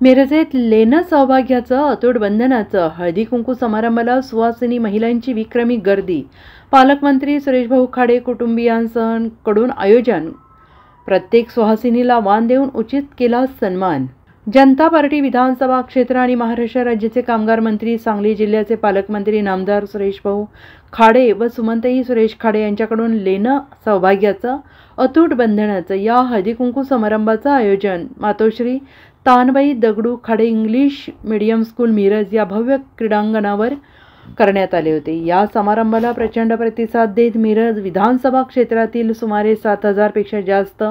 मिरजेत लेनं सौभाग्याचं अतूट बंधनाचं हळदी कुंकू समारंभाला सुवासिनी महिलांची विक्रमी गर्दी। पालकमंत्री सुरेशभाऊ खाडे कुटुंबियांकडून आयोजन। प्रत्येक सुहासिनीला वाण देऊन उचित केला सन्मान। जनता पार्टी विधानसभा क्षेत्र आणि महाराष्ट्र राज्याचे कामगार मंत्री, सांगली जिल्ह्याचे पालकमंत्री नामदार सुरेशभाऊ खाडे व सुमनताई सुरेश खाडे यांच्याकडून लेनं सौभाग्याचं अतूट बंधनाचं या हळदी कुंकू समारंभाचं आयोजन Matoshri Tanbai Dagdu Khade English medium school Miraj या भव्य क्रीडांगणावर करण्यात आले होते। या समारंभाला प्रचंड प्रतिसाद देत मिरज विधानसभा क्षेत्रातील सुमारे 7,000 पेक्षा जास्त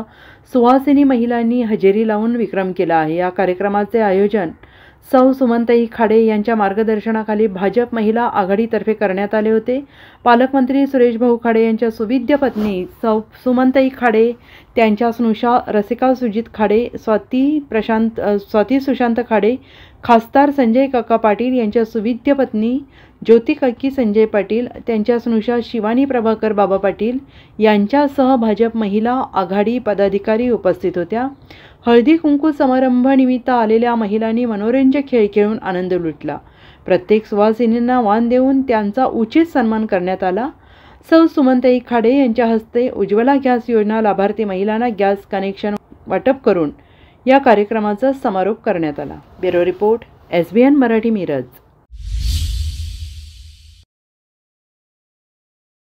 सुवासिनी महिलांनी हजेरी लावून विक्रम केला आहे। या कार्यक्रमाचे आयोजन सौ सुमनताई खाडे यांच्या मार्गदर्शनाखाली भाजप महिला आघाडीतर्फे करण्यात आले होते। पालकमंत्री सुरेशभाऊ खाडे यांच्या सुविद्य पत्नी सौ सुमनताई खाडे, त्यांच्या स्नुषा रसिका सुजित खाडे, स्वाती सुशांत खाडे, खासदार संजय काका पाटील यांच्या सुविद्य पत्नी ज्योती काकी संजय पाटील, त्यांच्या स्नुषा शिवानी प्रभाकर बाबा पाटील यांच्यासह भाजप महिला आघाडी पदाधिकारी उपस्थित होत्या। हळदी कुंकू समारंभानिमित्त आलेल्या महिलांनी मनोरंजक खेळ खेळून आनंद लुटला। प्रत्येक सुवासिनींना वाण देऊन त्यांचा उचित सन्मान करण्यात आला। सौ सुमनताई खाडे यांच्या हस्ते उज्ज्वला गॅस योजना लाभार्थी महिलांना गॅस कनेक्शन वाटप करून या कार्यक्रमाचा समारोप करण्यात आला। Bureau report, SBN Marathi, Miraj.